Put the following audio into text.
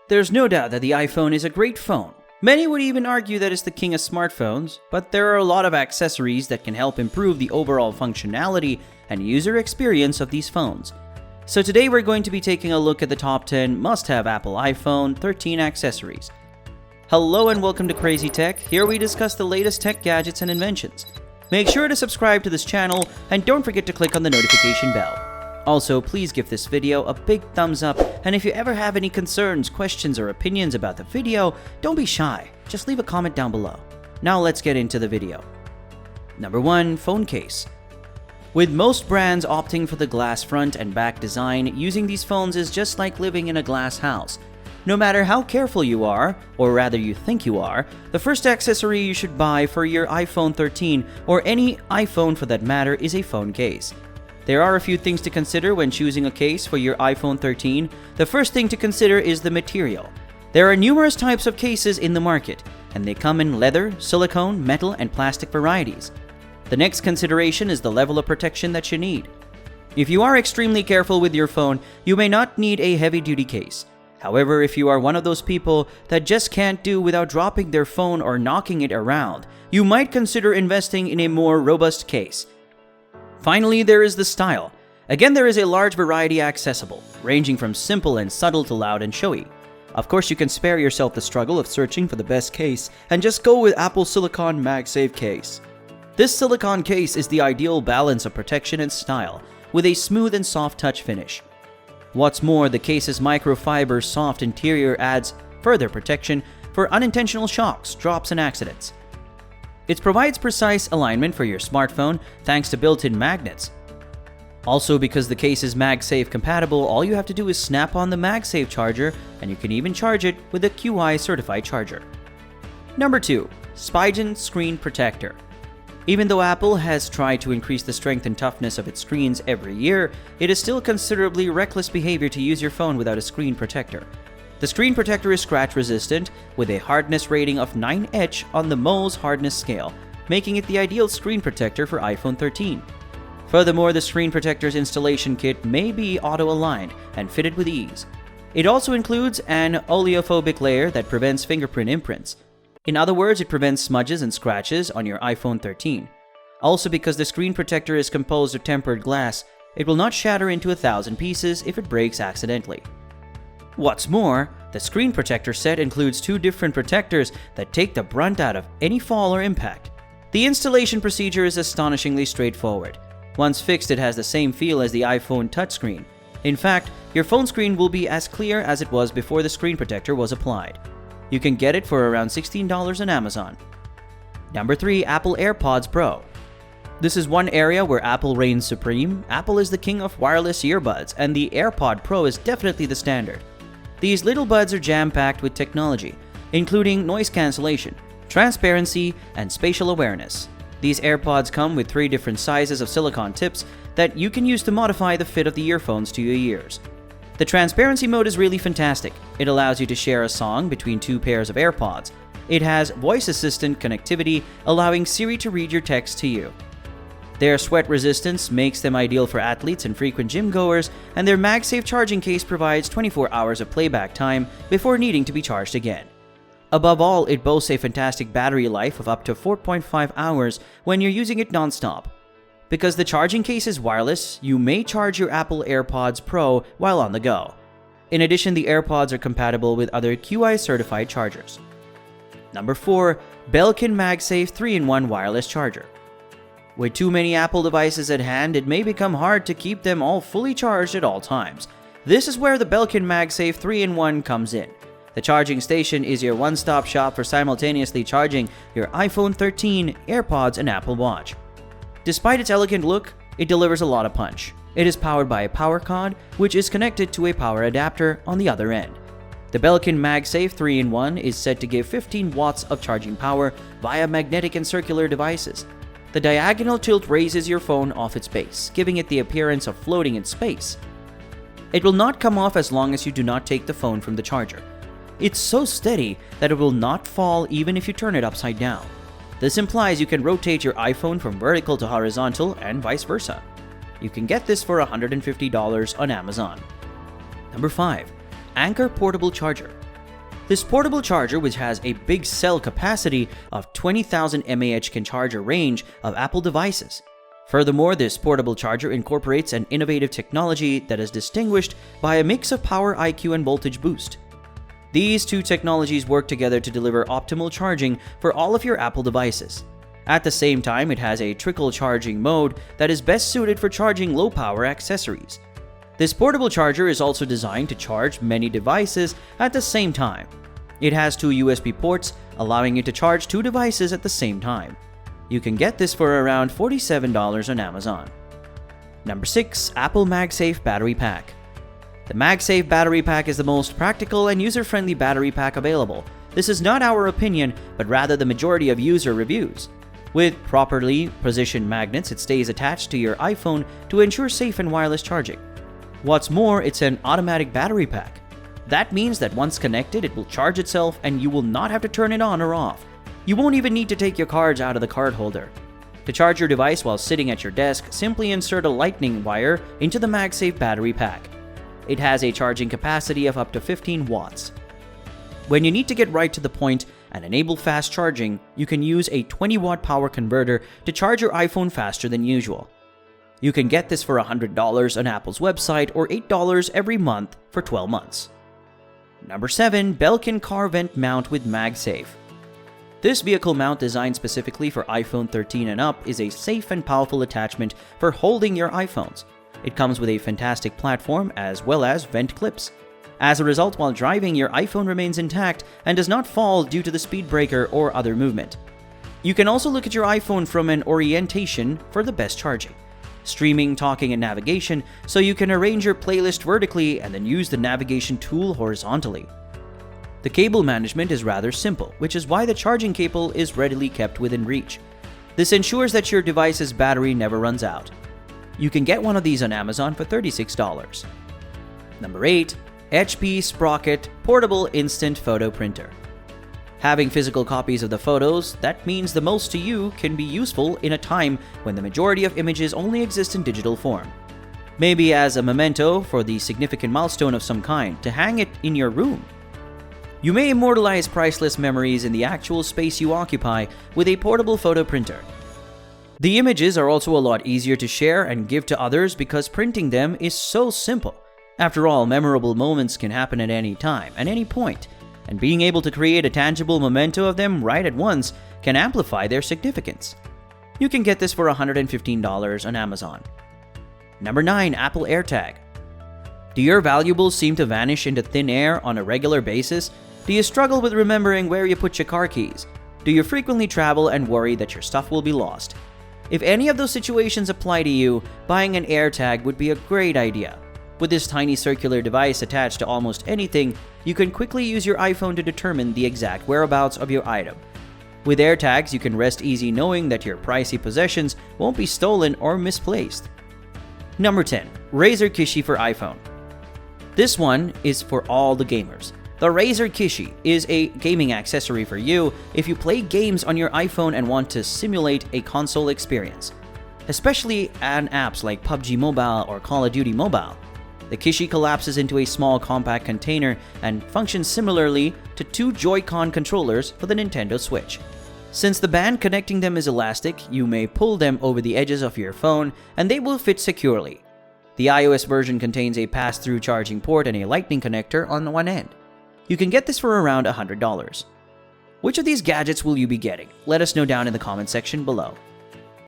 There's no doubt that the iPhone is a great phone. Many would even argue that it's the king of smartphones, but there are a lot of accessories that can help improve the overall functionality and user experience of these phones. So today we're going to be taking a look at the top 10 must-have Apple iPhone 13 accessories. Hello and welcome to Krrazzy Tech. Here we discuss the latest tech gadgets and inventions. Make sure to subscribe to this channel and don't forget to click on the notification bell. Also, please give this video a big thumbs up, and if you ever have any concerns, questions, or opinions about the video, don't be shy. Just leave a comment down below. Now let's get into the video. Number 1. Phone case. With most brands opting for the glass front and back design, using these phones is just like living in a glass house. No matter how careful you are, or rather you think you are, the first accessory you should buy for your iPhone 13 or any iPhone for that matter is a phone case. There are a few things to consider when choosing a case for your iPhone 13. The first thing to consider is the material. There are numerous types of cases in the market, and they come in leather, silicone, metal, and plastic varieties. The next consideration is the level of protection that you need. If you are extremely careful with your phone, you may not need a heavy-duty case. However, if you are one of those people that just can't do without dropping their phone or knocking it around, you might consider investing in a more robust case. Finally, there is the style. Again, there is a large variety accessible, ranging from simple and subtle to loud and showy. Of course, you can spare yourself the struggle of searching for the best case and just go with Apple's Silicon Magsafe case. This silicone case is the ideal balance of protection and style, with a smooth and soft touch finish. What's more, the case's microfiber soft interior adds further protection for unintentional shocks, drops, and accidents. It provides precise alignment for your smartphone thanks to built-in magnets. Also, because the case is MagSafe compatible, all you have to do is snap on the MagSafe charger, and you can even charge it with a QI certified charger. Number 2. Spigen Screen Protector. Even though Apple has tried to increase the strength and toughness of its screens every year, it is still considerably reckless behavior to use your phone without a screen protector. The screen protector is scratch resistant with a hardness rating of 9H on the Mohs hardness scale, making it the ideal screen protector for iPhone 13. Furthermore, the screen protector's installation kit may be auto-aligned and fitted with ease. It also includes an oleophobic layer that prevents fingerprint imprints. In other words, it prevents smudges and scratches on your iPhone 13. Also, because the screen protector is composed of tempered glass, it will not shatter into 1,000 pieces if it breaks accidentally. What's more, the screen protector set includes 2 different protectors that take the brunt out of any fall or impact. The installation procedure is astonishingly straightforward. Once fixed, it has the same feel as the iPhone touchscreen. In fact, your phone screen will be as clear as it was before the screen protector was applied. You can get it for around $16 on Amazon. Number 3. Apple Airpods Pro. This is one area where Apple reigns supreme. Apple is the king of wireless earbuds, and the AirPod Pro is definitely the standard. These little buds are jam-packed with technology, including noise cancellation, transparency, and spatial awareness. These AirPods come with 3 different sizes of silicone tips that you can use to modify the fit of the earphones to your ears. The transparency mode is really fantastic. It allows you to share a song between 2 pairs of AirPods. It has voice assistant connectivity, allowing Siri to read your text to you. Their sweat resistance makes them ideal for athletes and frequent gym goers, and their MagSafe charging case provides 24 hours of playback time before needing to be charged again. Above all, it boasts a fantastic battery life of up to 4.5 hours when you're using it non-stop. Because the charging case is wireless, you may charge your Apple AirPods Pro while on the go. In addition, the AirPods are compatible with other QI certified chargers. Number 4. Belkin Magsafe 3-in-1 wireless charger. With too many Apple devices at hand, it may become hard to keep them all fully charged at all times. This is where the Belkin Magsafe 3-in-1 comes in. The charging station is your one-stop shop for simultaneously charging your iPhone 13, AirPods, and Apple Watch. Despite its elegant look, it delivers a lot of punch. It is powered by a power cord, which is connected to a power adapter on the other end. The Belkin Magsafe 3-in-1 is said to give 15 watts of charging power via magnetic and circular devices. The diagonal tilt raises your phone off its base, giving it the appearance of floating in space. It will not come off as long as you do not take the phone from the charger. It's so steady that it will not fall even if you turn it upside down. This implies you can rotate your iPhone from vertical to horizontal and vice versa. You can get this for $150 on Amazon. Number 5. Anker Portable Charger. This portable charger, which has a big cell capacity of 20,000 mAh, can charge a range of Apple devices. Furthermore, this portable charger incorporates an innovative technology that is distinguished by a mix of power IQ and voltage boost. These two technologies work together to deliver optimal charging for all of your Apple devices. At the same time, it has a trickle charging mode that is best suited for charging low-power accessories. This portable charger is also designed to charge many devices at the same time. It has two USB ports, allowing you to charge two devices at the same time. You can get this for around $47 on Amazon. Number 6. Apple Magsafe Battery Pack. The Magsafe Battery Pack is the most practical and user-friendly battery pack available. This is not our opinion, but rather the majority of user reviews. With properly positioned magnets, it stays attached to your iPhone to ensure safe and wireless charging. What's more, it's an automatic battery pack. That means that once connected, it will charge itself and you will not have to turn it on or off. You won't even need to take your cards out of the card holder. To charge your device while sitting at your desk, simply insert a lightning wire into the Magsafe battery pack. It has a charging capacity of up to 15 watts. When you need to get right to the point and enable fast charging, you can use a 20-watt power converter to charge your iPhone faster than usual. You can get this for $100 on Apple's website or $8 every month for 12 months. Number 7. Belkin Car Vent Mount with MagSafe. This vehicle mount, designed specifically for iPhone 13 and up, is a safe and powerful attachment for holding your iPhones. It comes with a fantastic platform as well as vent clips. As a result, while driving, your iPhone remains intact and does not fall due to the speed breaker or other movement. You can also look at your iPhone from an orientation for the best charging, streaming, talking, and navigation, so you can arrange your playlist vertically and then use the navigation tool horizontally. The cable management is rather simple, which is why the charging cable is readily kept within reach. This ensures that your device's battery never runs out. You can get one of these on Amazon for $36. Number 8. HP Sprocket Portable Instant Photo Printer. Having physical copies of the photos, that means the most to you, can be useful in a time when the majority of images only exist in digital form. Maybe as a memento for the significant milestone of some kind, to hang it in your room. You may immortalize priceless memories in the actual space you occupy with a portable photo printer. The images are also a lot easier to share and give to others because printing them is so simple. After all, memorable moments can happen at any time, at any point, and being able to create a tangible memento of them right at once can amplify their significance. You can get this for $115 on Amazon. Number 9. Apple AirTag. Do your valuables seem to vanish into thin air on a regular basis? Do you struggle with remembering where you put your car keys? Do you frequently travel and worry that your stuff will be lost? If any of those situations apply to you, buying an AirTag would be a great idea. With this tiny circular device attached to almost anything, you can quickly use your iPhone to determine the exact whereabouts of your item. With AirTags, you can rest easy knowing that your pricey possessions won't be stolen or misplaced. Number 10. Razer Kishi for iPhone. This one is for all the gamers. The Razer Kishi is a gaming accessory for you if you play games on your iPhone and want to simulate a console experience, especially on apps like PUBG Mobile or Call of Duty Mobile. The Kishi collapses into a small compact container and functions similarly to two Joy-Con controllers for the Nintendo Switch. Since the band connecting them is elastic, you may pull them over the edges of your phone and they will fit securely. The iOS version contains a pass-through charging port and a lightning connector on one end. You can get this for around $100. Which of these gadgets will you be getting? Let us know down in the comment section below.